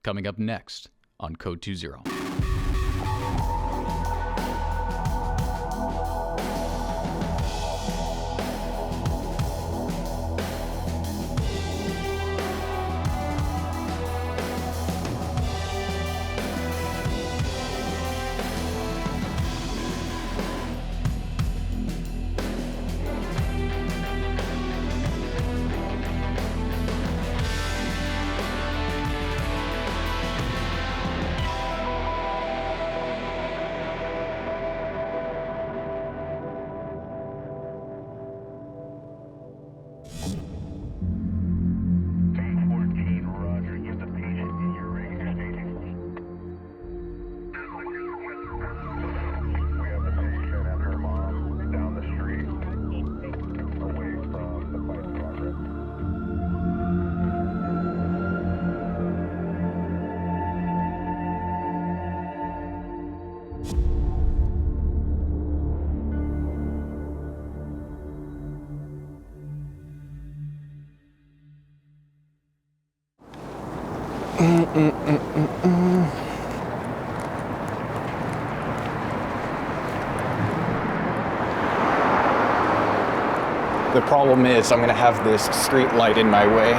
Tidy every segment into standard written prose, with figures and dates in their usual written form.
coming up next on Code 20. The problem is I'm gonna have this street light in my way.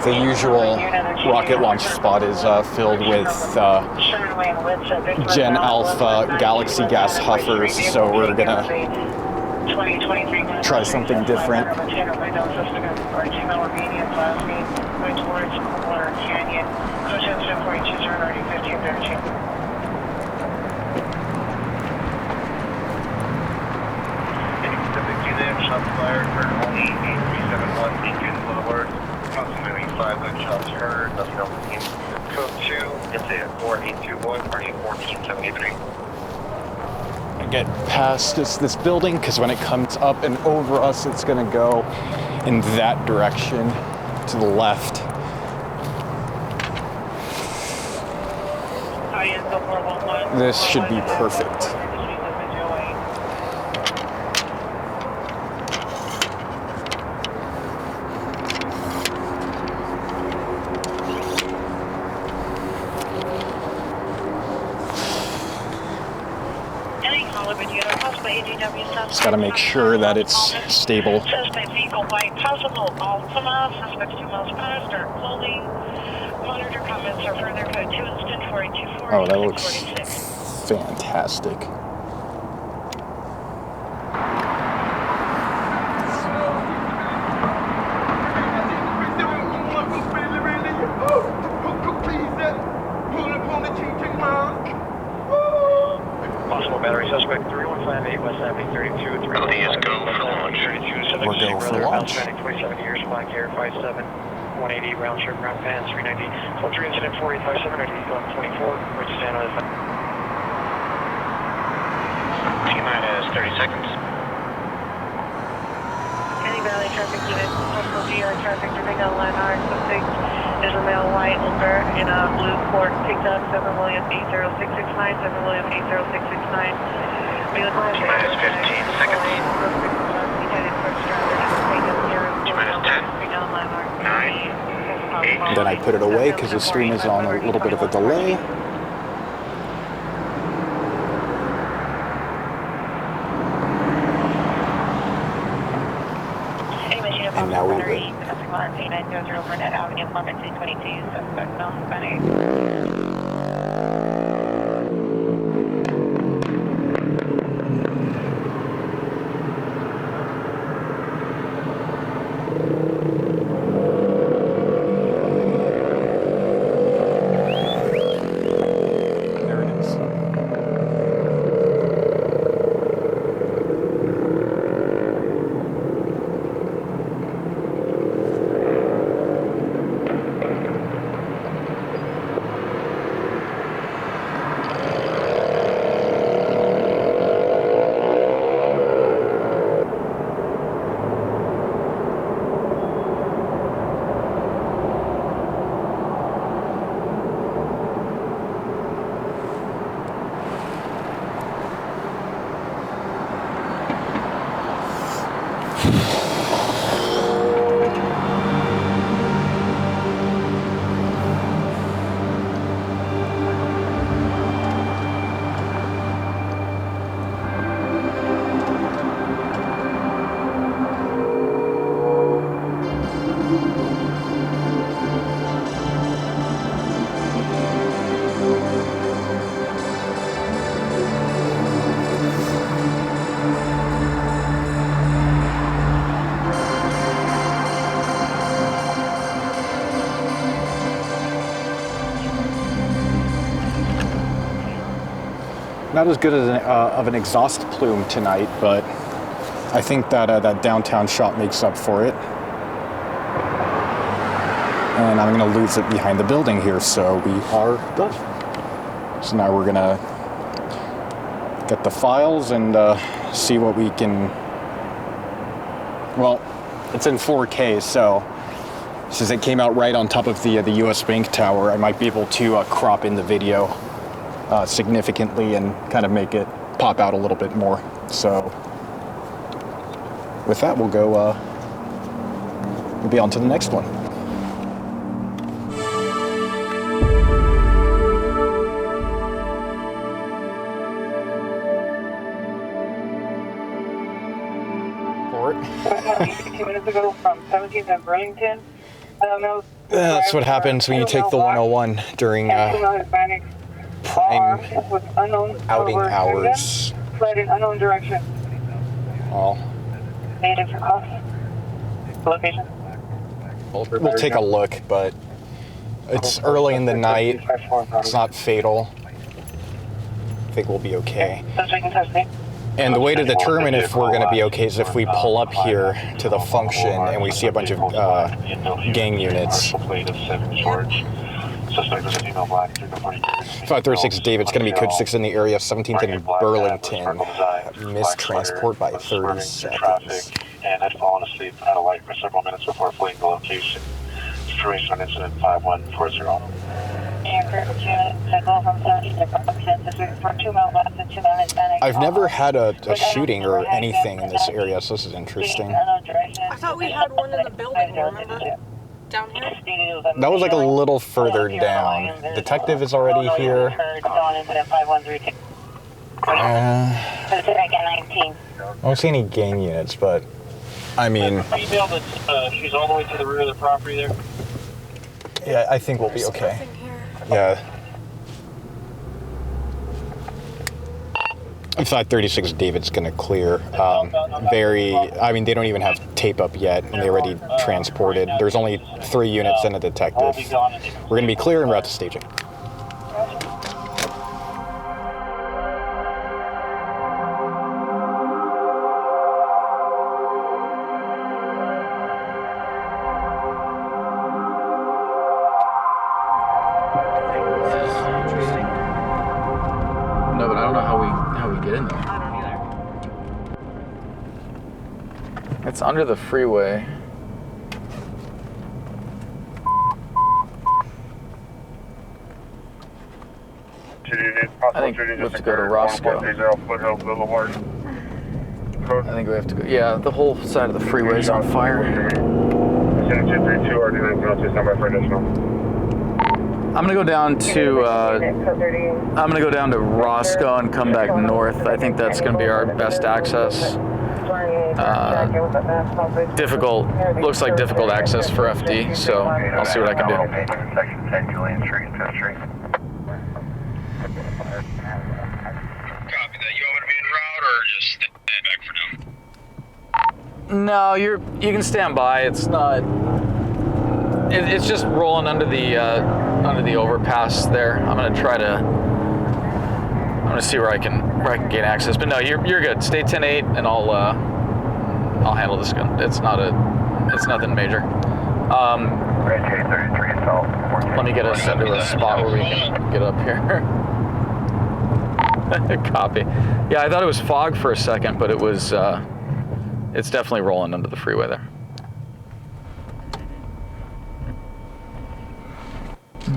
The usual rocket launch spot is filled with Gen Alpha Galaxy gas huffers, so we're gonna try something different. Shots fired, currently 8371 Beacon Boulevard. Approximately 5 gunshots heard, nothing else seen. Code 2, it's a 4821, party 1473. I get past this building because when it comes up and over us, it's gonna go in that direction to the left. This should be perfect. Just gotta make sure that it's stable. Suspect vehicle white, possible Altima, suspect 2 miles past, dark clothing. Monitor comments are further code 2 instant 4240. Oh, that looks fantastic. Possible battery suspect 3158 West Avenue 32. Let's go for launch. We're go for launch. 27 years, black hair, 5'7", 180, round shirt, brown pants, 390. Call 3 incident 4857 at 1124. Where'd you stand on this? T-minus 30 seconds. Any Valley traffic unit, possible GR traffic, Dominic Lenard, subject is a male white older in a blue Ford pickup, 7 William 80669, 7 William 80669. T-minus 15 seconds. T-minus 10. 9. 8. Then I put it away because the stream is on a little bit of a delay. And now we're good. K900 Burnett Avenue, apartment C20, suspect known Benny. not as good as of an exhaust plume tonight, but I think that that downtown shot makes up for it. And I'm gonna lose it behind the building here, so we are done. So now we're gonna get the files and see what we can. Well, it's in 4K, so since it came out right on top of the US Bank Tower, I might be able to crop in the video significantly and kind of make it pop out a little bit more. So with that, we'll go. We'll be on to the next one. Minutes ago from 17th and Burlington. I don't know. That's what happens when you take the 101 during prime outing hours. Fled in unknown direction. Well, Native for cost. Location. we'll take a look, but it's early in the night. It's not fatal. I think we'll be okay. And the way to determine if we're going to be okay is if we pull up here to the function and we see a bunch of gang units. 536 David, it's going to be code 6 in the area, 17th and Burlington. Missed transport by 30 seconds. And had fallen asleep at a light for several minutes before fleeing the location. Situation on incident 5140. I've never had a shooting or anything in this area, so this is interesting. I thought we had one in the building, remember? Down here? That was like a little further down. Detective is already here. I don't see any gang units, but I mean... Female that she's all the way to the rear of the property there? Yeah, I think we'll be okay. Yeah. 536 David's gonna clear. I mean, they don't even have tape up yet, and they already transported. There's only 3 units and a detective. We're gonna be clear and route to staging. No, but I don't know how we get in there. I don't either. It's under the freeway. I think we have to go to Roscoe. I think we have to go. Yeah, the whole side of the freeway is on fire. I'm gonna go down to Roscoe and come back north. I think that's gonna be our best access. Difficult, looks like difficult access for FD, so I'll see what I can do. Copy that. You want me to be en route or just stand back for now? No, you can stand by. It's not. It's just rolling under the overpass there. I'm gonna see where I can gain access. But no, you're good. Stay 10-8, and I'll handle this gun. It's nothing major. Let me get us into a spot where we can get up here. Copy. Yeah, I thought it was fog for a second, but it was. It's definitely rolling under the freeway there. Do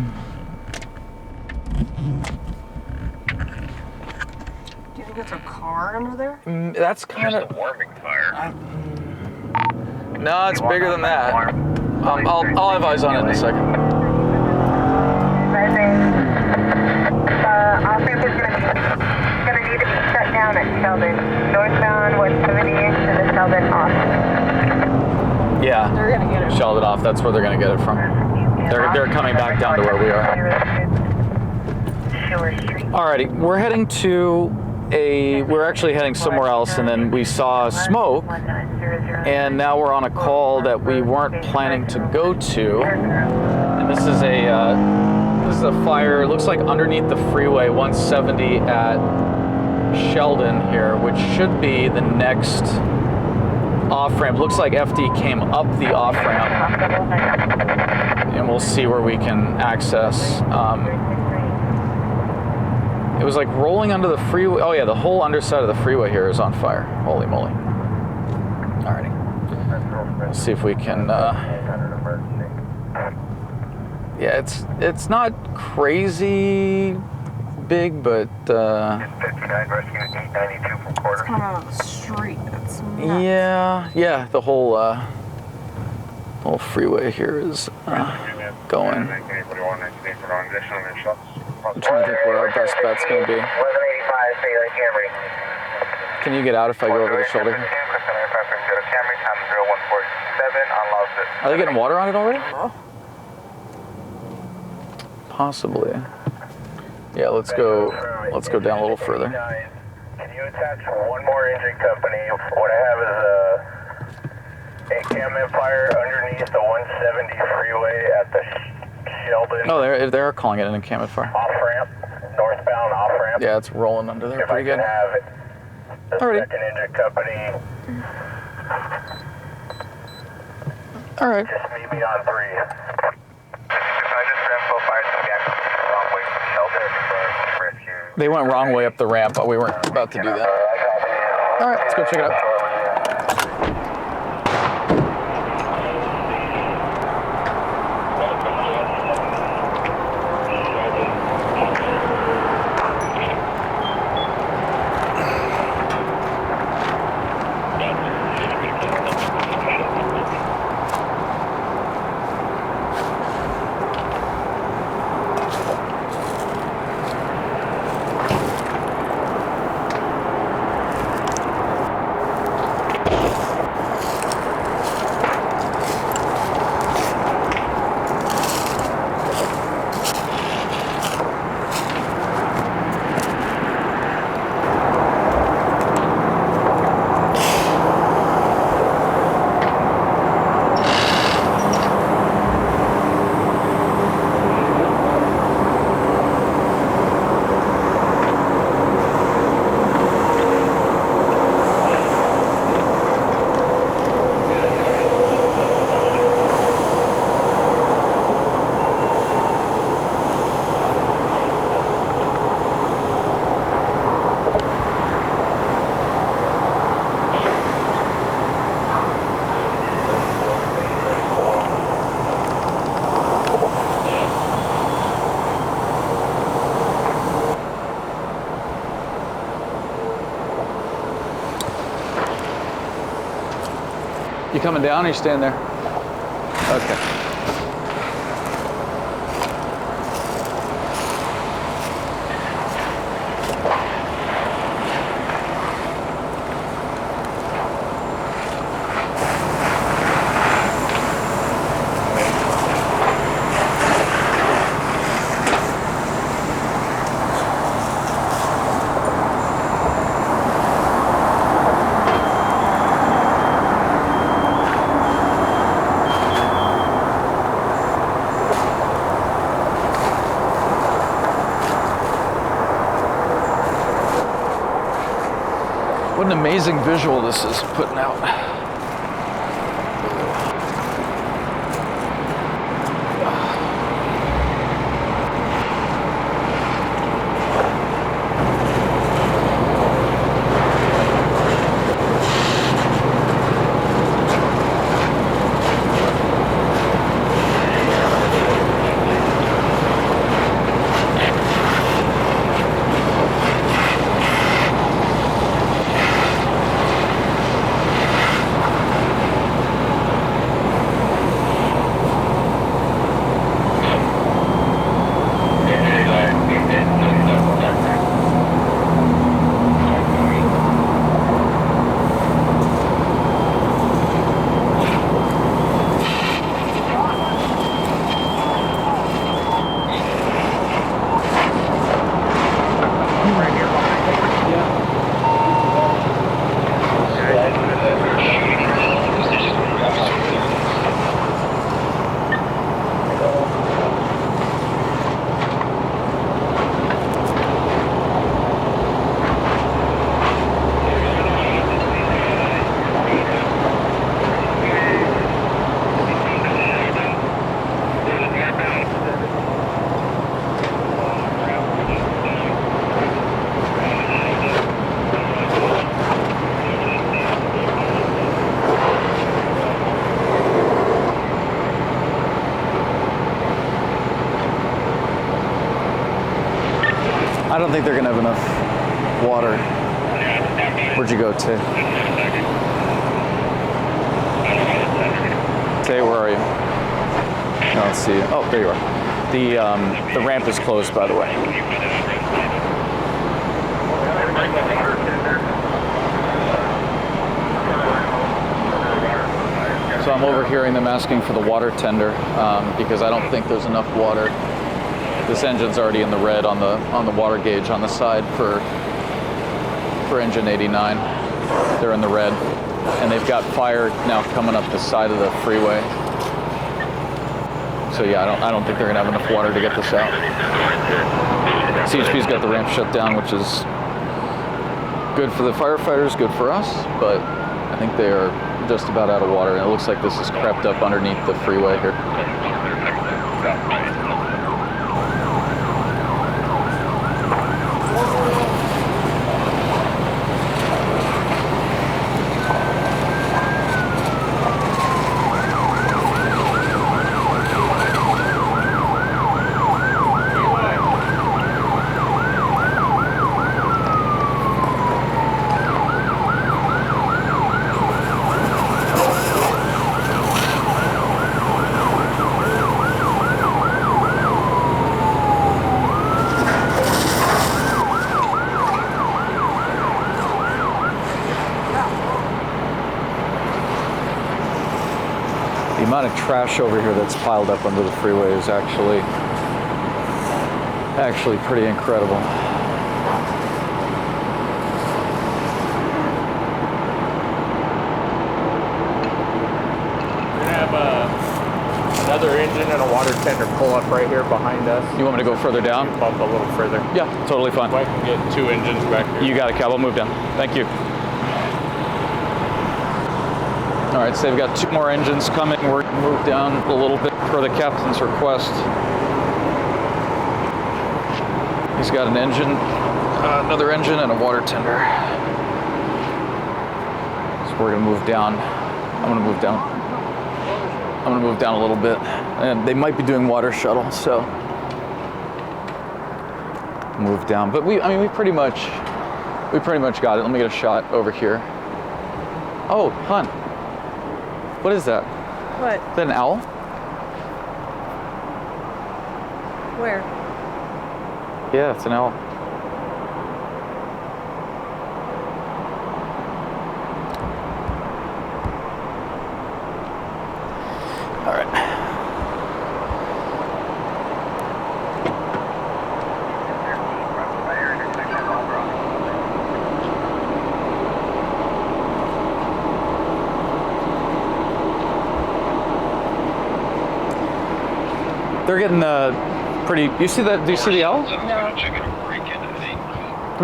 you think it's a car under there? That's kind of. Just a warming fire. No, it's bigger than that. I'll have eyes on it in a second. Offense is going to need to be shut down at Sheldon. Northbound 170 to the Sheldon off. Yeah, They're gonna get it. Sheldon off. That's where they're gonna get it from. They're coming back down to where we are. Alrighty, we're actually heading somewhere else, and then we saw smoke, and now we're on a call that we weren't planning to go to. And this is a fire. It looks like underneath the freeway, 170 at Sheldon here, which should be the next off-ramp. Looks like FD came up the off-ramp, and we'll see where we can access. It was like rolling under the freeway. Oh yeah, the whole underside of the freeway here is on fire. Holy moly. Alrighty. Let's see if we can, yeah, it's not crazy big, but It's coming out of the street. That's nuts. yeah, the whole freeway here is going. I'm trying to think where our best bet's going to be. Can you get out if I go over the shoulder here? Are they getting water on it already? Possibly. Yeah, let's go down a little further. Can you attach one more engine company? What I have is a encampment fire underneath the 170 freeway at the Sheldon. Oh, they're calling it an encampment fire. Off-ramp, northbound off-ramp. Yeah, it's rolling under there If pretty I good. can have the Alrighty. second engine company, All right. just meet me on 3. I just ramp fired some gas wrong way from Sheldon for rescue. They went wrong way up the ramp, but we weren't about to do that. All right, let's go check it out. You coming down or you staying there? Okay. What an amazing visual this is putting out. I don't think they're gonna have enough water. Where'd you go, Tay? Tay, where are you? No, let's see. Oh, there you are. The ramp is closed, by the way. So I'm overhearing them asking for the water tender because I don't think there's enough water. This engine's already in the red on the water gauge on the side for engine 89. They're in the red, and they've got fire now coming up the side of the freeway. So yeah, I don't think they're gonna have enough water to get this out. CHP's got the ramp shut down, which is good for the firefighters, good for us, but I think they are just about out of water, and it looks like this is crept up underneath the freeway here. The amount of trash over here that's piled up under the freeway is actually pretty incredible. We have another engine and a water tender pull up right here behind us. You want me to go further down? Bump a little further. Yeah, totally fine. If I can get 2 engines back here. You got it, Cab. I'll move down. Thank you. All right, so they've got 2 more engines coming. We're going to move down a little bit per the captain's request. He's got an engine, another engine, and a water tender. So we're going to move down. I'm going to move down. I'm going to move down a little bit. And they might be doing water shuttle, so move down. But we pretty much got it. Let me get a shot over here. Oh, hon. What is that? What? Is that an owl? Where? Yeah, it's an owl. All right. They're getting pretty. You see that? Do you see the owl? No. Come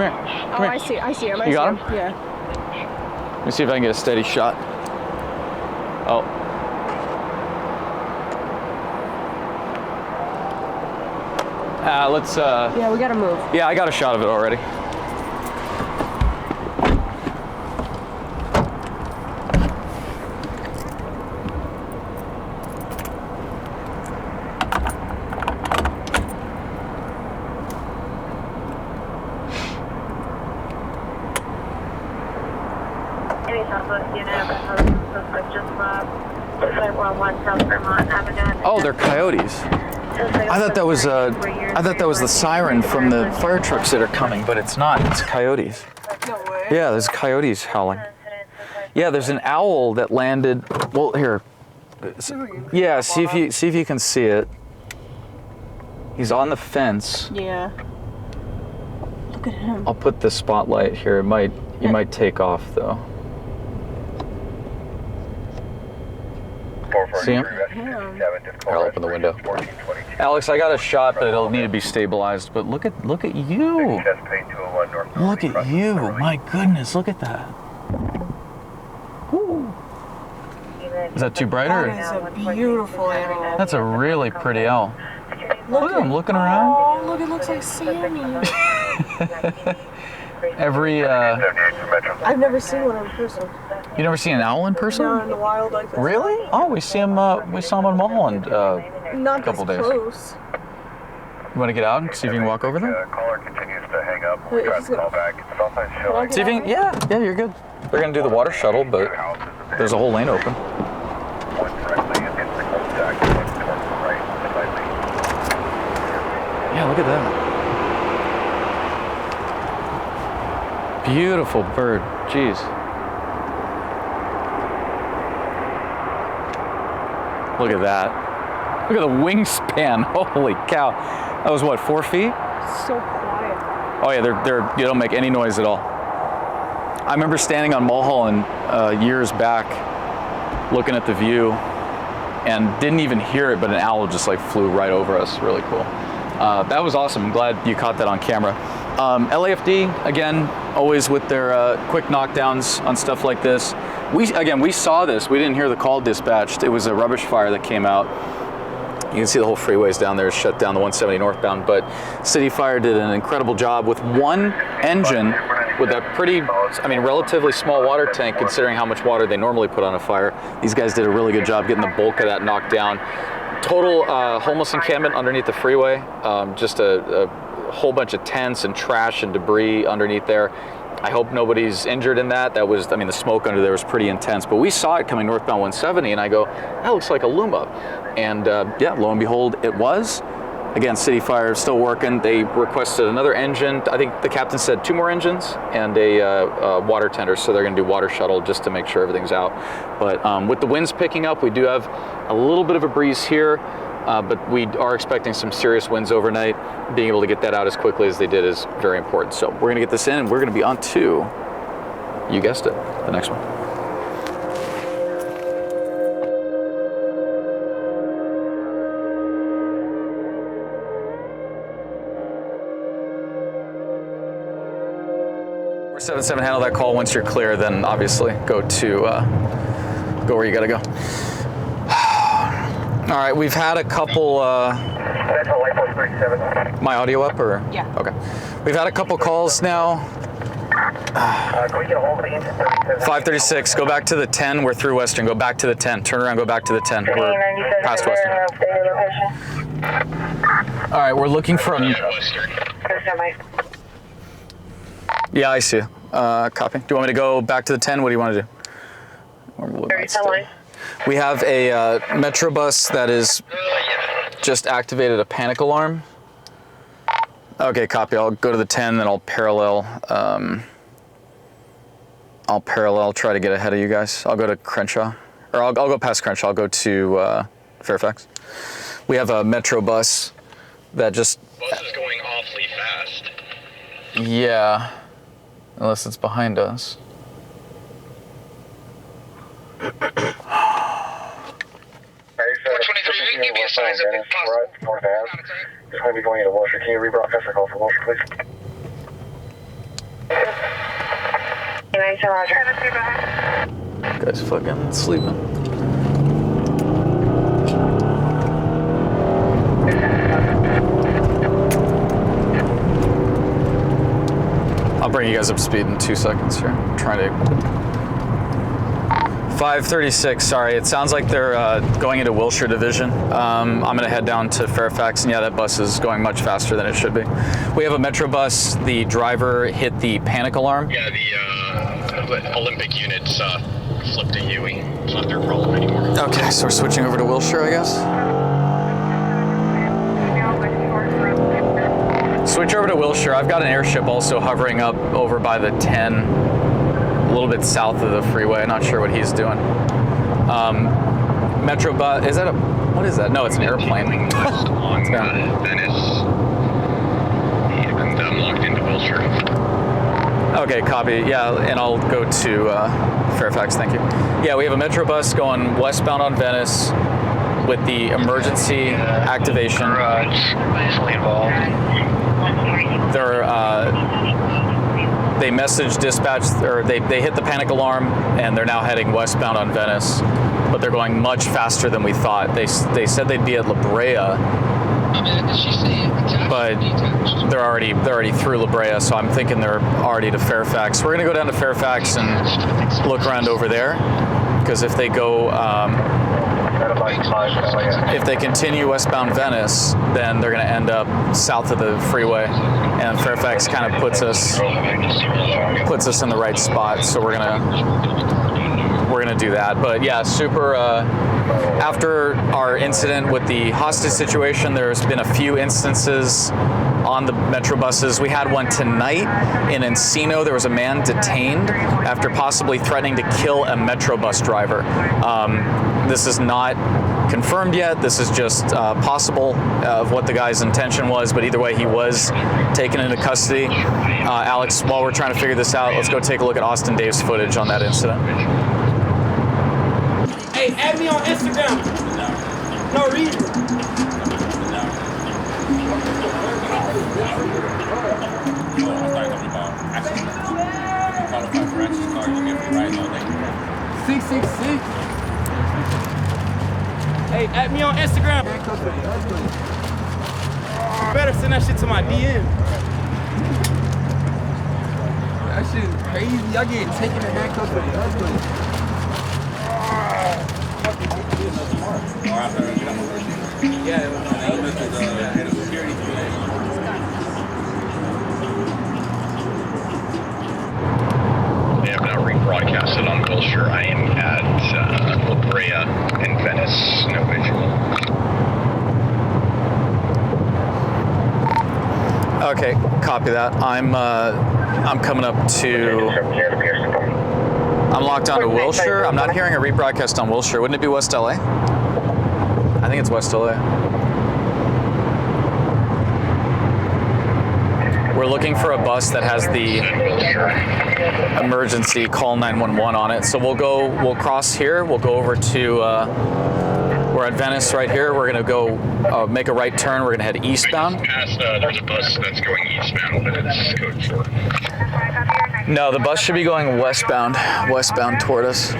here. Oh, I see him. You got him? Yeah. Let me see if I can get a steady shot. Oh. Let's. Yeah, we gotta move. Yeah, I got a shot of it already. Oh, they're coyotes. I thought that was the siren from the fire trucks that are coming, but it's not. It's coyotes. No way. Yeah, there's coyotes howling. Yeah, there's an owl that landed. Well, here. Yeah, see if you can see it. He's on the fence. Yeah. Look at him. I'll put the spotlight here. You might take off though. See him? I'll open the window. Alex, I got a shot, but it'll need to be stabilized. But look at you. Look at you. My goodness, look at that. Ooh. Is that too bright? Or? That is a beautiful animal. That's a really pretty owl. Look at him looking Oh, around. look, it looks like Sammy. I've never seen one in person. You never seen an owl in person? No, in the wild like this. Really? Oh, we saw him in Mulholland Not a couple this days. close. You want to get out and see if you can walk over them? Caller continues to hang up. Wait, Try he's to call gonna- back. Cell sign showing. See if you can, yeah, you're good. They're going to do the water shuttle, but there's a whole lane open. One directly against the contact. One towards the right, slightly. Yeah, look at that. Beautiful bird. Jeez. Look at that. Look at the wingspan. Holy cow. That was what, 4 feet? So quiet. Oh yeah, you don't make any noise at all. I remember standing on Mulholland years back, looking at the view, and didn't even hear it, but an owl just like flew right over us. Really cool. That was awesome. I'm glad you caught that on camera. LAFD, again, always with their quick knockdowns on stuff like this. We saw this. We didn't hear the call dispatched. It was a rubbish fire that came out. You can see the whole freeways down there shut down, the 170 northbound, but City Fire did an incredible job with one engine with a pretty, relatively small water tank considering how much water they normally put on a fire. These guys did a really good job getting the bulk of that knocked down. Total homeless encampment underneath the freeway, just a whole bunch of tents and trash and debris underneath there. I hope nobody's injured in that. That was, the smoke under there was pretty intense, but we saw it coming northbound 170 and I go, that looks like a Luma. And yeah, lo and behold, it was. Again, City Fire is still working. They requested another engine. I think the captain said 2 more engines and a water tender, so they're gonna do water shuttle just to make sure everything's out. But with the winds picking up, we do have a little bit of a breeze here, but we are expecting some serious winds overnight. Being able to get that out as quickly as they did is very important. So we're gonna get this in and we're gonna be on to, you guessed it, the next one. We're 77, handle that call. Once you're clear, then obviously go where you gotta go. All right, we've had a couple, my audio up or? Yeah. Okay. We've had a couple calls now. 536, go back to the 10, we're through Western, go back to the 10, turn around, go back to the 10, we're past Western. All right, we're looking from, yeah, I see. Copy. Do you want me to go back to the 10? What do you want to do? We have a Metro bus that is just activated a panic alarm. Okay, copy. I'll go to the 10, then I'll parallel. Try to get ahead of you guys. I'll go to Crenshaw, or I'll go past Crenshaw. I'll go to Fairfax. We have a Metro bus that just. Bus is going awfully fast. Yeah. Unless it's behind us. 423, you can give me a size if possible. North Ave. Just going to be going into Wilshire. Can you rebroadcast our call for Wilshire, please? Guy's fucking sleeping. I'll bring you guys up to speed in 2 seconds here. I'm trying to. 536, sorry. It sounds like they're going into Wilshire Division. I'm gonna head down to Fairfax, and yeah, that bus is going much faster than it should be. We have a Metro bus. The driver hit the panic alarm. Yeah, the Olympic units flipped a Huey. It's not their problem anymore. Okay, so we're switching over to Wilshire, I guess. Switch over to Wilshire. I've got an airship also hovering up over by the 10, a little bit south of the freeway. I'm not sure what he's doing. Metro bus, is that what is that? No, it's an airplane. West on Venice. And I'm locked into Wilshire. Okay, copy. Yeah, and I'll go to Fairfax, thank you. Yeah, we have a Metro bus going westbound on Venice with the emergency activation. Easily involved. They messaged dispatch, or they hit the panic alarm, and they're now heading westbound on Venice, but they're going much faster than we thought. They said they'd be at La Brea, but they're already through La Brea, so I'm thinking they're already to Fairfax. We're gonna go down to Fairfax and look around over there, because if they go If they continue westbound Venice, then they're going to end up south of the freeway, and Fairfax kind of puts us in the right spot. So we're gonna do that. But yeah, super. After our incident with the hostage situation, there's been a few instances on the metro buses. We had one tonight in Encino. There was a man detained after possibly threatening to kill a metro bus driver. This is not confirmed yet. This is just possible of what the guy's intention was, but either way, he was taken into custody. Alex, while we're trying to figure this out, let's go take a look at Austin Dave's footage on that incident. Hey, add me on Instagram. No reason. Hey, add me on Instagram. Better send that shit to my DM. That shit is crazy. Y'all getting taken to handcuffs for the husband. They have now rebroadcasted on Wilshire. I am at La Brea in Venice. No visual. Okay, copy that. I'm coming up to. I'm locked onto Wilshire. I'm not hearing a rebroadcast on Wilshire. Wouldn't it be West LA? I think it's West LA. We're looking for a bus that has the emergency call 911 on it. So we'll cross here. We'll go over to, we're at Venice right here. We're gonna go make a right turn. We're gonna head eastbound. There's a bus that's going eastbound, but it's code 4. No, the bus should be going westbound toward us.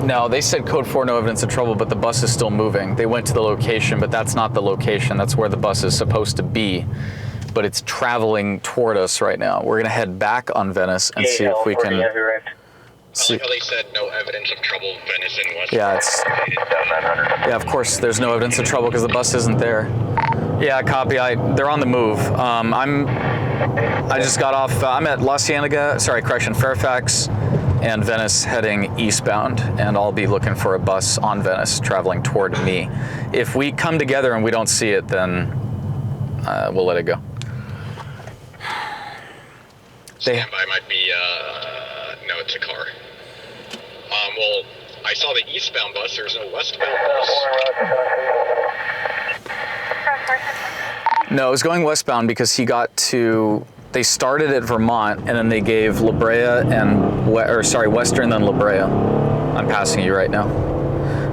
No, they said code 4, no evidence of trouble, but the bus is still moving. They went to the location, but that's not the location. That's where the bus is supposed to be, but it's traveling toward us right now. We're gonna head back on Venice and see if we can. See. They said no evidence of trouble, Venice and West. Yeah, yeah. Of course, there's no evidence of trouble because the bus isn't there. Yeah, copy. They're on the move. I just got off. I'm at Fairfax and Venice heading eastbound, and I'll be looking for a bus on Venice traveling toward me. If we come together and we don't see it, then we'll let it go. Standby might be, no, it's a car. Well, I saw the eastbound bus, there's no westbound bus. No, it was going westbound because they started at Vermont and then they gave La Brea Western, then La Brea. I'm passing you right now.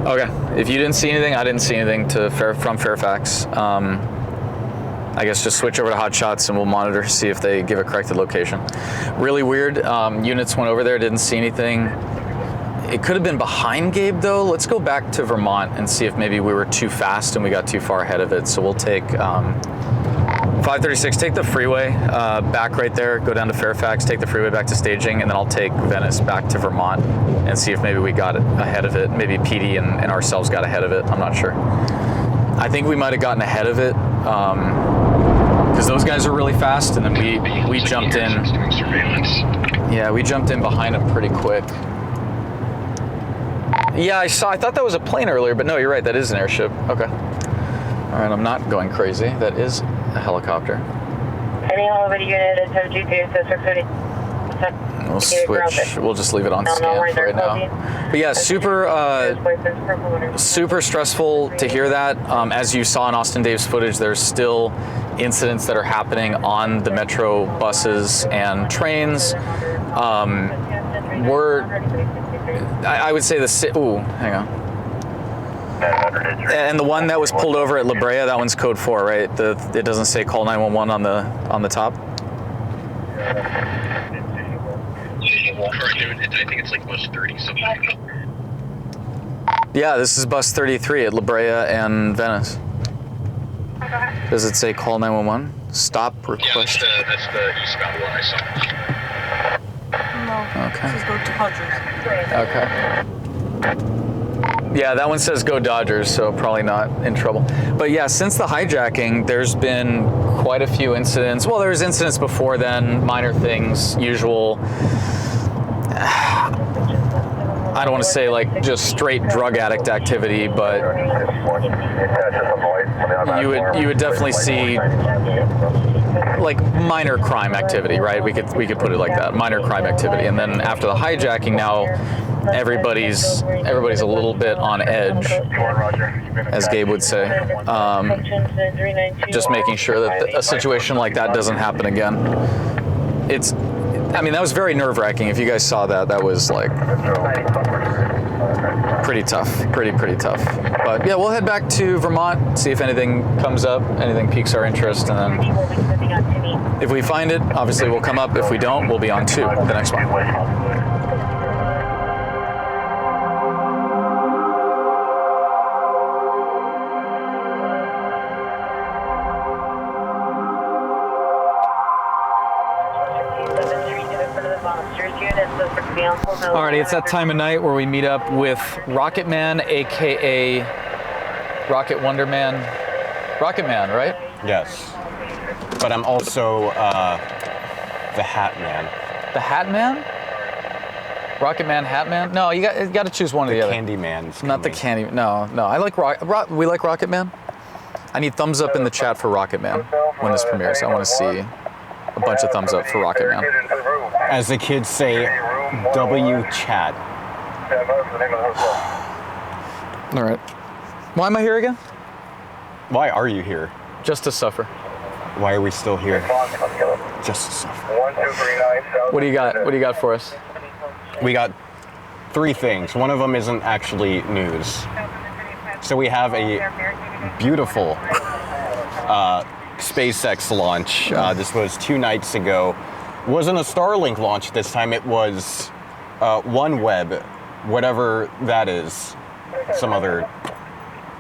Okay, if you didn't see anything, I didn't see anything from Fairfax. I guess just switch over to Hot Shots and we'll monitor, see if they give a corrected location. Really weird, units went over there, didn't see anything. It could have been behind Gabe though. Let's go back to Vermont and see if maybe we were too fast and we got too far ahead of it. So we'll take 536, take the freeway back right there, go down to Fairfax, take the freeway back to staging, and then I'll take Venice back to Vermont and see if maybe we got ahead of it. Maybe PD and ourselves got ahead of it, I'm not sure. I think we might have gotten ahead of it because those guys are really fast, and then we jumped in. Yeah, we jumped in behind them pretty quick. Yeah, I thought that was a plane earlier, but no, you're right, that is an airship. Okay. All right, I'm not going crazy. That is a helicopter. We'll switch. We'll just leave it on scan for right now. But yeah, super stressful to hear that. As you saw in Austin Dave's footage, there's still incidents that are happening on the metro buses and trains. I would say hang on. And the one that was pulled over at La Brea, that one's code 4, right? It doesn't say call 911 on the top. I think it's like bus 30 something. Yeah, this is bus 33 at La Brea and Venice. Does it say call 911? Stop request. Yeah, that's the eastbound one I saw. No. Okay. Let's go to Hodges. Okay. Yeah, that one says go Dodgers, so probably not in trouble. But yeah, since the hijacking, there's been quite a few incidents. Well, there was incidents before then, minor things, usual. I don't want to say like just straight drug addict activity, but you would definitely see like minor crime activity, right? We could put it like that, minor crime activity. And then after the hijacking, now everybody's a little bit on edge, as Gabe would say. Just making sure that a situation like that doesn't happen again. I mean, that was very nerve-wracking. If you guys saw that, that was like pretty tough, pretty tough. But yeah, we'll head back to Vermont, see if anything comes up, anything piques our interest, and then if we find it, obviously we'll come up. If we don't, we'll be on to the next one. Alrighty, it's that time of night where we meet up with Rocket Man, aka Rocket Wonder Man. Rocket Man, right? Yes. But I'm also the Hat Man. The Hat Man? Rocket Man, Hat Man? No, you got to choose one or the other. Candy Man's Not the Candy. No. I like we like Rocket Man. I need thumbs up in the chat for Rocket Man when this premieres. I want to see a bunch of thumbs up for Rocket Man. As the kids say, W chat. All right. Why am I here again? Why are you here? Just to suffer. Why are we still here? Just to suffer. What do you got? What do you got for us? We got 3 things. One of them isn't actually news. So we have a beautiful SpaceX launch. This was 2 nights ago. It wasn't a Starlink launch this time. It was OneWeb, whatever that is. Some other.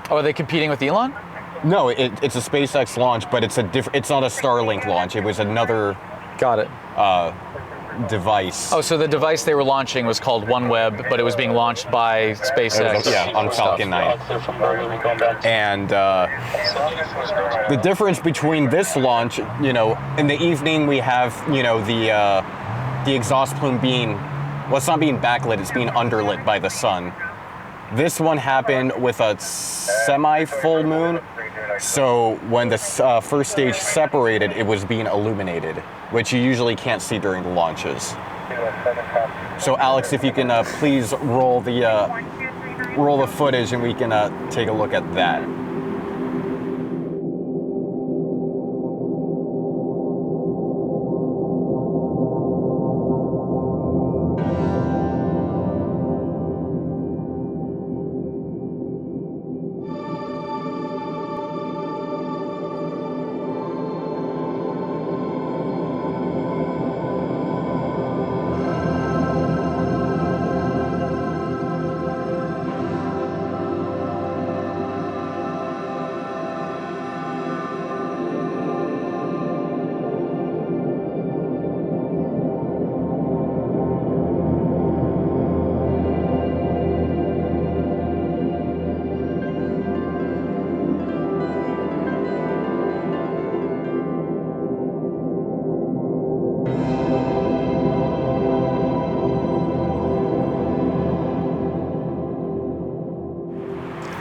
Oh, are they competing with Elon? No, it's a SpaceX launch, but it's not a Starlink launch. It was another. Got it. Device. Oh, so the device they were launching was called OneWeb, but it was being launched by SpaceX. Yeah, on Falcon 9. And the difference between this launch, in the evening we have, the exhaust plume being, well, it's not being backlit, it's being underlit by the sun. This one happened with a semi-full moon, so when the first stage separated, it was being illuminated, which you usually can't see during the launches. So Alex, if you can please roll the footage and we can take a look at that.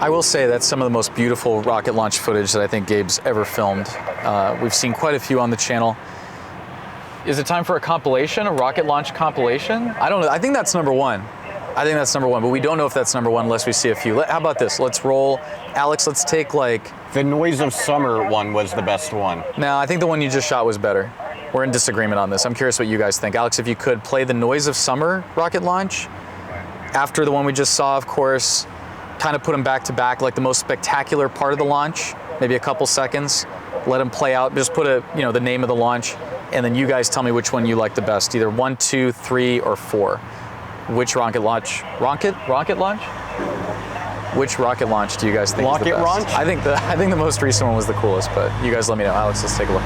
I will say that's some of the most beautiful rocket launch footage that I think Gabe's ever filmed. We've seen quite a few on the channel. Is it time for a compilation, a rocket launch compilation? I don't know. I think that's number 1. I think that's number 1, but we don't know if that's number 1 unless we see a few. How about this? Let's roll. Alex, let's take like... The Noise of Summer one was the best one. No, I think the one you just shot was better. We're in disagreement on this. I'm curious what you guys think. Alex, if you could play the Noise of Summer rocket launch after the one we just saw, of course, kind of put them back to back, like the most spectacular part of the launch, maybe a couple seconds, let them play out, just put the name of the launch, and then you guys tell me which one you like the best, either 1, 2, 3, or 4. Which rocket launch? Rocket launch? Which rocket launch do you guys think is the best? Launch? I think the most recent one was the coolest, but you guys let me know. Alex, let's take a look.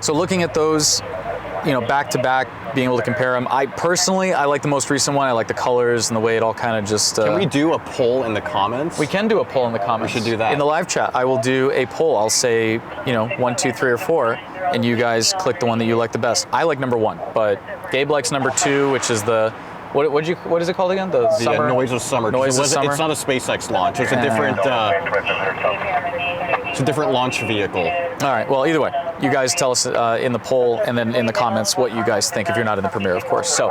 So looking at those, you know, back to back, being able to compare them. I personally like the most recent one. I like the colors and the way it all kind of just. Can we do a poll in the comments? We can do a poll in the comments. We should do that. In the live chat, I will do a poll. I'll say, you know, 1, 2, 3, or 4, and you guys click the one that you like the best. I like number 1, but Gabe likes number 2, which is the. What is it called again? The summer? Noise of Summer. Noise of Summer. It's not a SpaceX launch. It's a different. It's a different launch vehicle. All right. Well, either way, you guys tell us in the poll and then in the comments what you guys think if you're not in the premiere, of course. So,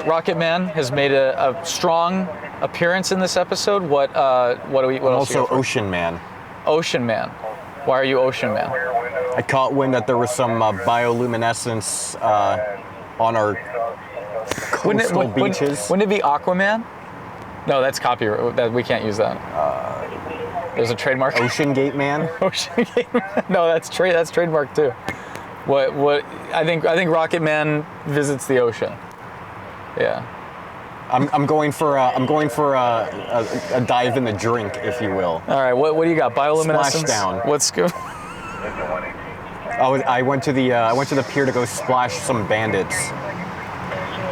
Rocket Man has made a strong appearance in this episode. What do we? What else? Also, Ocean Man. Ocean Man. Why are you Ocean Man? I caught wind that there was some bioluminescence on our coastal beaches. Wouldn't it be Aquaman? No, that's copyright. We can't use that. There's a trademark. Ocean Gate Man. Ocean Gate Man. No, that's trademark too. What? I think Rocket Man visits the ocean. Yeah. I'm going for a dive in the drink, if you will. All right. What do you got? Bioluminescence. Splashdown. What's good? I went to the pier to go splash some bandits.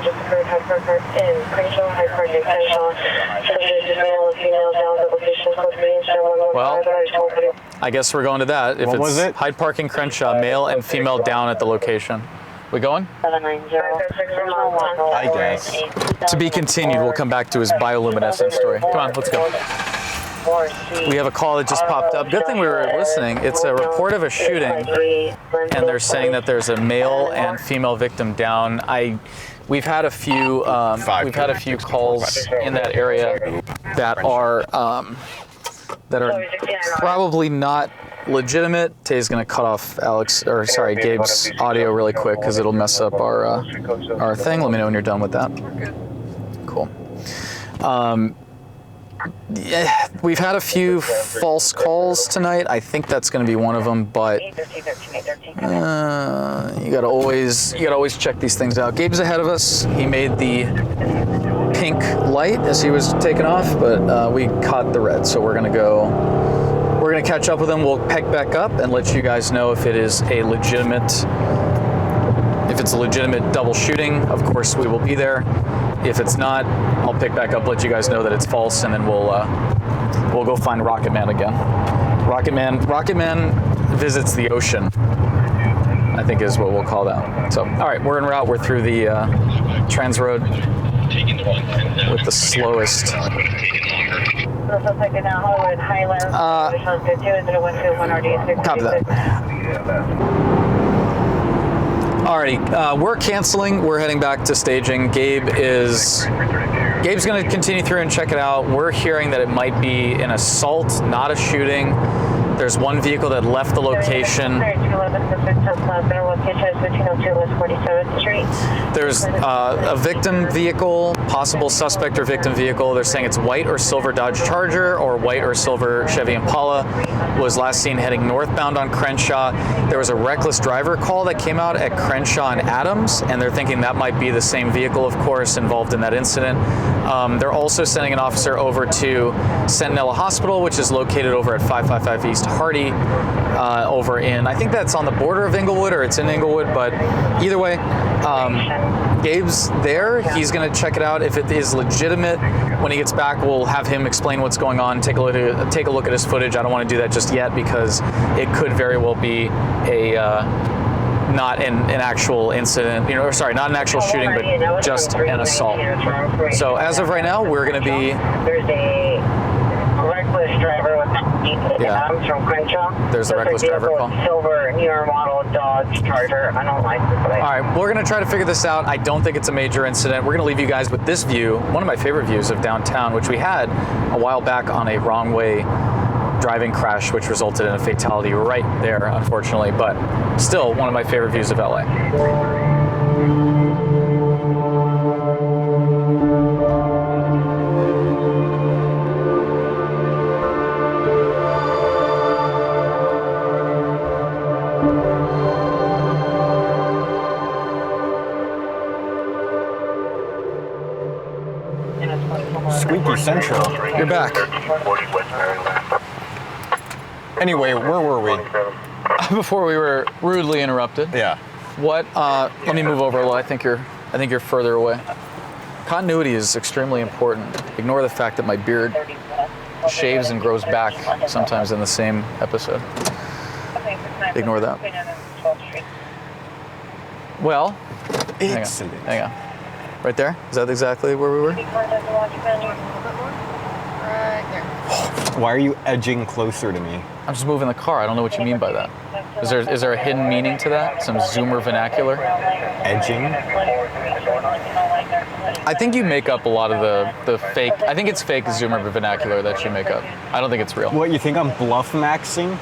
Just occurred Hyde Park in Crenshaw, Hyde Park in Crenshaw. Subject is male and female down at the location code 115. Well, I guess we're going to that. If what it's was it? Hyde Park in Crenshaw, male and female down at the location. We going? 790. I guess. To be continued. We'll come back to his bioluminescence story. Come on, let's go. We have a call that just popped up. Good thing we were listening. It's a report of a shooting, and they're saying that there's a male and female victim down. We've had a few calls in that area that are probably not legitimate. Tay's gonna cut off Gabe's audio really quick because it'll mess up our thing. Let me know when you're done with that. Cool. Yeah, we've had a few false calls tonight. I think that's going to be one of them, but you gotta always check these things out. Gabe's ahead of us. He made the pink light as he was taking off, but we caught the red, so we're gonna catch up with him. We'll peg back up and let you guys know if it's a legitimate double shooting. Of course, we will be there. If it's not, I'll pick back up, let you guys know that it's false, and then we'll go find Rocket Man again. Rocket Man visits the ocean, I think is what we'll call that. So, all right, we're en route. We're through the trans road with the slowest. Copy that. Alrighty, we're canceling. We're heading back to staging. Gabe's going to continue through and check it out. We're hearing that it might be an assault, not a shooting. There's one vehicle that left the location. There's a victim vehicle, possible suspect or victim vehicle. They're saying it's white or silver Dodge Charger or white or silver Chevy Impala. Was last seen heading northbound on Crenshaw. There was a reckless driver call that came out at Crenshaw and Adams, and they're thinking that might be the same vehicle, of course, involved in that incident. They're also sending an officer over to Sentinella Hospital, which is located over at 555 East Hardy, over in, I think that's on the border of Inglewood, or it's in Inglewood, but either way, Gabe's there. He's going to check it out. If it is legitimate, when he gets back, we'll have him explain what's going on, take a look at his footage. I don't want to do that just yet because it could very well be a not an actual incident, not an actual shooting, but just an assault. So as of right now, we're going to be... There's a reckless driver with from Crenshaw. There's a reckless driver call. Silver newer model Dodge Charger. I don't like this place. All right, we're going to try to figure this out. I don't think it's a major incident. We're going to leave you guys with this view, one of my favorite views of downtown, which we had a while back on a wrong way driving crash, which resulted in a fatality right there, unfortunately, but still one of my favorite views of LA. Squeaky Central. You're back. Anyway, where were we? before we were rudely interrupted. Yeah. What? Let me move over a little. I think you're further away. Continuity is extremely important. Ignore the fact that my beard shaves and grows back sometimes in the same episode. Ignore that. Well, hang on. Right there? Is that exactly where we were? Why are you edging closer to me? I'm just moving the car. I don't know what you mean by that. Is there a hidden meaning to that? Some Zoomer vernacular? Edging? I think you make up a lot of the fake. I think it's fake Zoomer vernacular that you make up. I don't think it's real. What, you think I'm bluff maxing?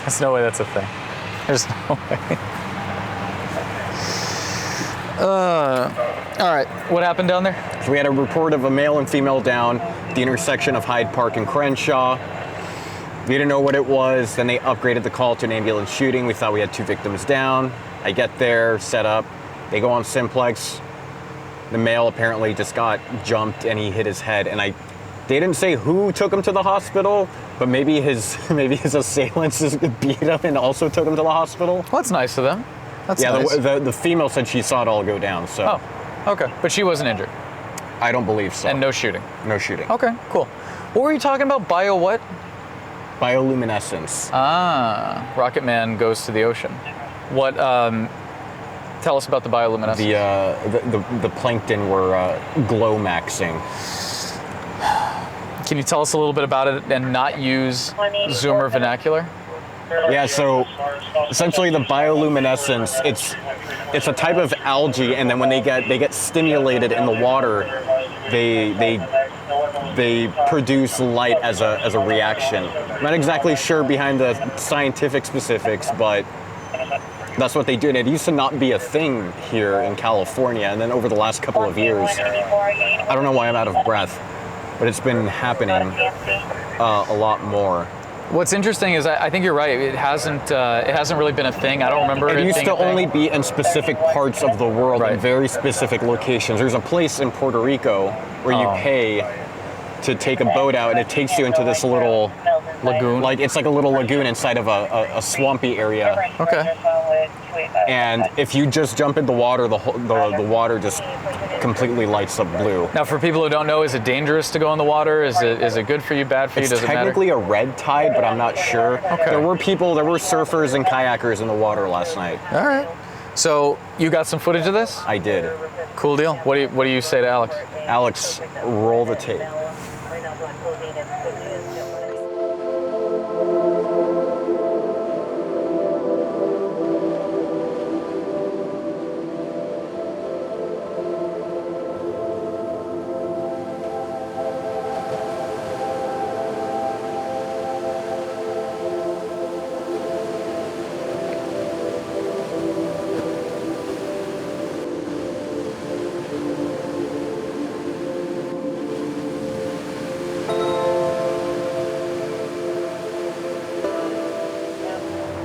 There's no way that's a thing. There's no way. All right, what happened down there? So we had a report of a male and female down at the intersection of Hyde Park and Crenshaw. We didn't know what it was. Then they upgraded the call to an ambulance shooting. We thought we had 2 victims down. I get there, set up. They go on Simplex. The male apparently just got jumped and he hit his head. And they didn't say who took him to the hospital, but maybe his assailants just beat him and also took him to the hospital. Well, that's nice of them. That's yeah, nice. The female said she saw it all go down. So. Oh, okay. But she wasn't injured. I don't believe so. And no shooting. No shooting. Okay, cool. What were you talking about? Bio what? Bioluminescence. Ah, Rocket Man goes to the ocean. What? Tell us about the bioluminescence. The plankton were glow maxing. Can you tell us a little bit about it and not use Zoomer vernacular? Yeah, so essentially the bioluminescence, it's a type of algae, and then when they get stimulated in the water, they produce light as a reaction. I'm not exactly sure behind the scientific specifics, but that's what they do. And it used to not be a thing here in California, and then over the last couple of years, I don't know why I'm out of breath, but it's been happening a lot more. What's interesting is I think you're right. It hasn't really been a thing. I don't remember it used being to a thing. only be in specific parts of the world, Right. in very specific locations. There's a place in Puerto Rico where you pay to take a boat out, and it takes you into this little lagoon. Like it's like a little lagoon inside of a swampy area. Okay. And if you just jump in the water, the water just completely lights up blue. Now, for people who don't know, is it dangerous to go in the water? Is it good for you, bad for you? It's Does it matter? technically a red tide, but I'm not sure. Okay. There were surfers and kayakers in the water last night. All right. So you got some footage of this? I did. Cool deal. What do you say to Alex? Alex, roll the tape.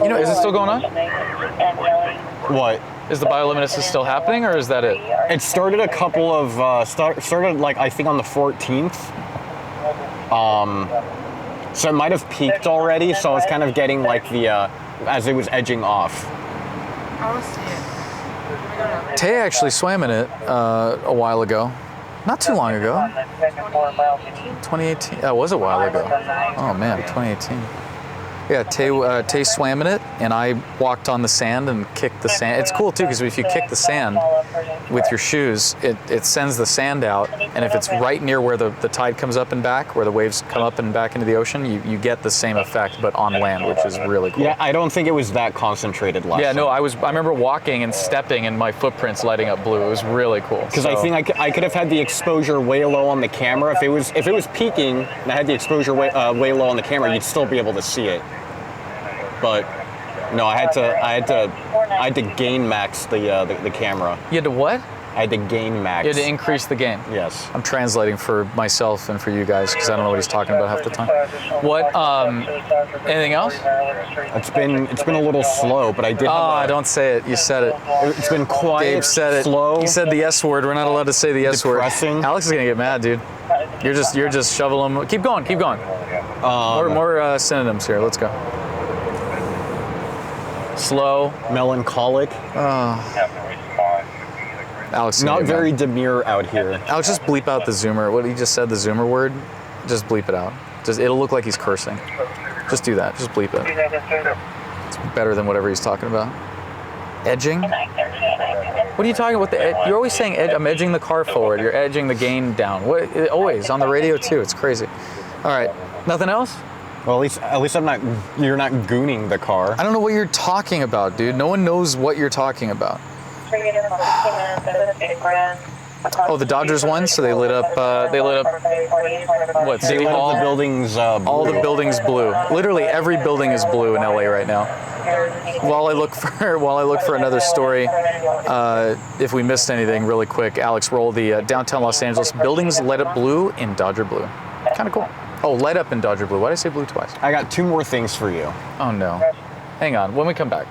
You know, is it still going on? What? Is the bioluminescence still happening, or is that it? It started a couple of started like I think on the 14th. So it might have peaked already. So I was kind of getting like the as it was edging off. I want to see it. Tay actually swam in it a while ago. Not too long ago. 2018. That was a while ago. Oh man, 2018. Yeah, Tay swam in it, and I walked on the sand and kicked the sand. It's cool too, because if you kick the sand with your shoes, it sends the sand out, and if it's right near where the tide comes up and back, where the waves come up and back into the ocean, you get the same effect, but on land, which is really cool. Yeah, I don't think it was that concentrated last Yeah, no, time. I remember walking and stepping, and my footprints lighting up blue. It was really cool. Because I think I could have had the exposure way low on the camera. If it was peaking and I had the exposure way low on the camera, you'd still be able to see it. But no, I had to gain max the camera. You had to what? I had to gain max. You had to increase the gain. Yes. I'm translating for myself and for you guys because I don't know what he's talking about half the time. What? Anything else? It's been a little slow, but I did. Oh, don't say it. You said it. It's been quiet. Gabe said it. Slow. He said the S word. We're not allowed to say the S word. Depressing. Alex is gonna get mad, dude. You're just shoveling them. Keep going. More synonyms here. Let's go. Slow. melancholic. Alex, Not very demure out here. Alex, just bleep out the zoomer. What he just said, the zoomer word. Just bleep it out. It'll look like he's cursing. Just do that. Just bleep it. It's better than whatever he's talking about. Edging? What are you talking about? You're always saying edge. I'm edging the car forward. You're edging the gain down. Always on the radio too. It's crazy. All right. Nothing else? Well, at least you're not gooning the car. I don't know what you're talking about, dude. No one knows what you're talking about. Oh, the Dodgers won, so they lit up. What? They lit up the buildings. All the buildings blue. Literally every building is blue in LA right now. While I look for another story, if we missed anything, really quick, Alex, roll the downtown Los Angeles buildings lit up blue in Dodger blue. Kind of cool. Oh, light up in Dodger blue. Why did I say blue twice? I got 2 more things for you. Oh no. Hang on. When we come back.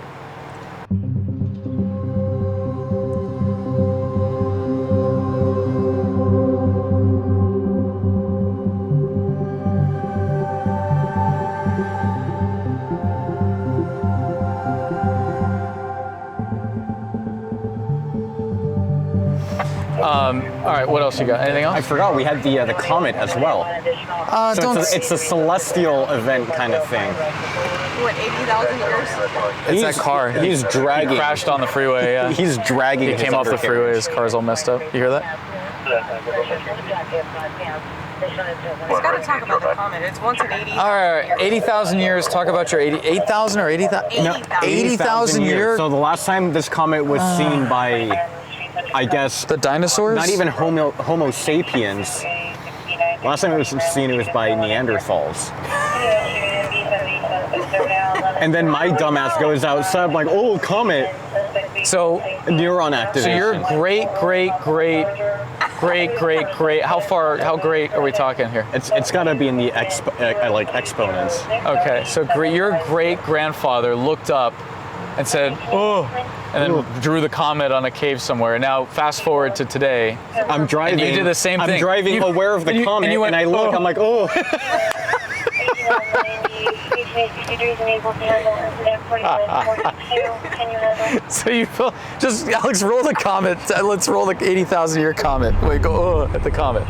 All right, what else you got? Anything else? I forgot we had the comet as well. So it's a celestial event kind of thing. What, 80,000 years? It's that car. He's dragging. He crashed on the freeway, yeah. He's dragging. He came off the freeway, his car's all messed up. You hear that? He's got to talk about the comet. It's once in 80,000 All right, 80,000 years. Talk about your 8,000 or 80,000? No, 80,000 years. So the last time this comet was seen by, I guess, the dinosaurs? Not even Homo sapiens. Last time it was seen, it was by Neanderthals. And then my dumbass goes outside, I'm like, oh, comet. So neuron activation. So you're great. How great are we talking here? It's got to be in the exponents. Okay, so your great grandfather looked up and said, oh, and then drew the comet on a cave somewhere. Now, fast forward to today. I'm driving. And you did the same thing. I'm driving aware of the comet, and I look, I'm like, oh. So you feel, just, Alex, roll the comet. Let's roll the 80,000 year comet. Wait, go at the comet.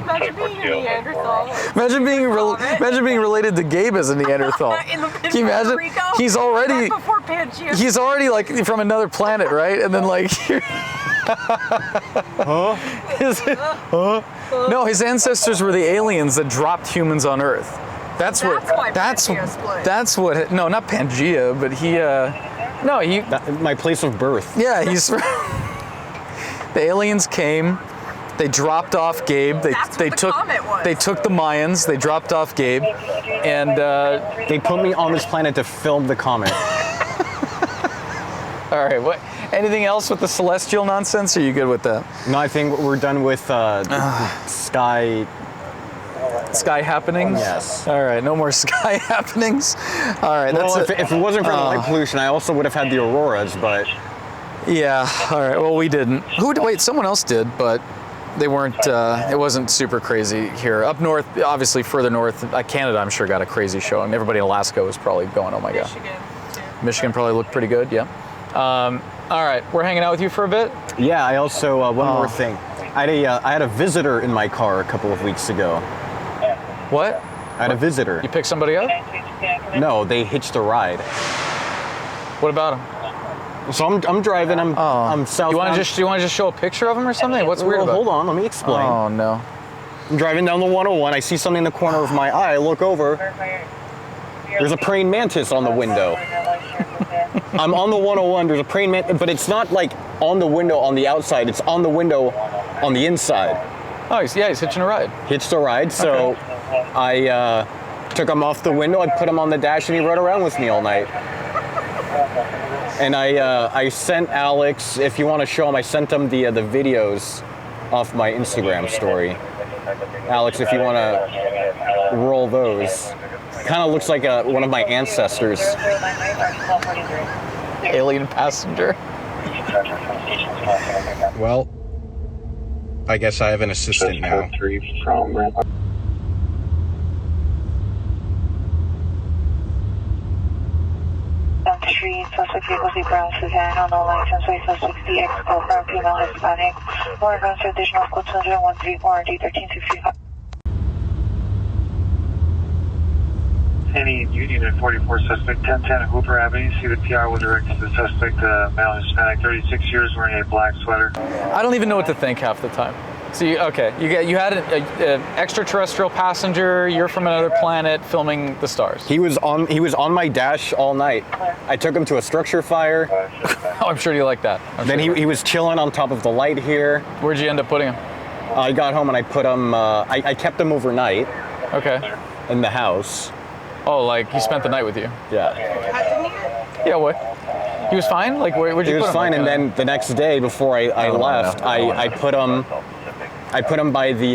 Imagine being a Neanderthal. Imagine being related to Gabe as a Neanderthal. In the Can you imagine? Rico? He's already Right before Pangea. He's already like from another planet, right? And then like No, his ancestors were the aliens that dropped humans on Earth. That's what no, not Pangea, but my place of birth. Yeah, he's the aliens came. They dropped off Gabe. They took the Mayans. They dropped off Gabe, and they put me on this planet to film the comet. All right. What? Anything else with the celestial nonsense? Or are you good with that? No, I think we're done with sky happenings. Yes. All right. No more sky happenings. All right. Well, that's if it wasn't for the light pollution, I also would have had the auroras, but. Yeah. All right. Well, we didn't. Wait, someone else did, but. They weren't, it wasn't super crazy here. Up north, obviously further north, Canada, I'm sure, got a crazy show. And everybody in Alaska was probably going, oh my God. Michigan probably looked pretty good, yeah. All right, we're hanging out with you for a bit? Yeah, I also, one more thing. I had a visitor in my car a couple of weeks ago. What? I had a visitor. You picked somebody up? No, they hitched a ride. What about them? So I'm driving. I'm southbound. You want to just show a picture of him or something? What's weird about? Hold on, let me explain. Oh no. I'm driving down the 101. I see something in the corner of my eye. I look over. There's a praying mantis on the window. I'm on the 101. There's a praying mantis, but it's not like on the window on the outside. It's on the window on the inside. Oh, he's hitching a ride. Hitched a ride. So I took him off the window. I put him on the dash, and he rode around with me all night. And I sent Alex, if you want to show him, I sent him the videos off my Instagram story. Alex, if you want to roll those. Kind of looks like one of my ancestors. Alien passenger. Well, I guess I have an assistant now. Street, suspect vehicle Z Brown Suzanne on the license plate suspect DX from female Hispanic. More advanced additional code 213 warranty 1365. Any Union at 44 suspect 1010 Hooper Avenue. See the PR will direct to the suspect, male Hispanic, 36 years, wearing a black sweater. I don't even know what to think half the time. So you had an extraterrestrial passenger. You're from another planet, filming the stars. He was on my dash all night. I took him to a structure fire. Oh, I'm sure you like that. Then he was chilling on top of the light here. Where'd you end up putting him? I got home and I put him. I kept him overnight. Okay. In the house. Oh, like he spent the night with you? Yeah. Yeah. What? He was fine. Like where'd you put him? He was fine, and then the next day before I left, I put him. I put him by the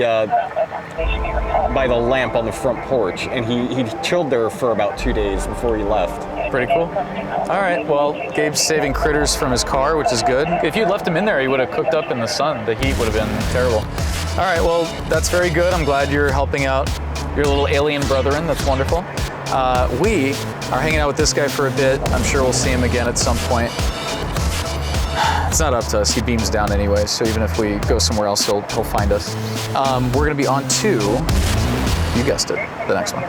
lamp on the front porch, and he chilled there for about 2 days before he left. Pretty cool. All right, well, Gabe's saving critters from his car, which is good. If you left him in there, he would have cooked up in the sun. The heat would have been terrible. All right, well, that's very good. I'm glad you're helping out your little alien brethren. That's wonderful. We are hanging out with this guy for a bit. I'm sure we'll see him again at some point. It's not up to us. He beams down anyway, so even if we go somewhere else, he'll find us. We're going to be on to, you guessed it, the next one.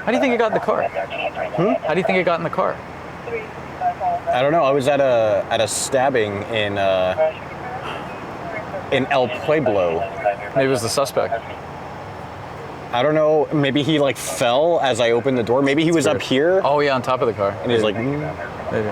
How do you think it got in the car? How do you think it got in the car? I don't know. I was at a stabbing in El Pueblo. Maybe it was the suspect. I don't know. Maybe he like fell as I opened the door. Maybe he was up here. Oh yeah, on top of the car. And he's like, Maybe.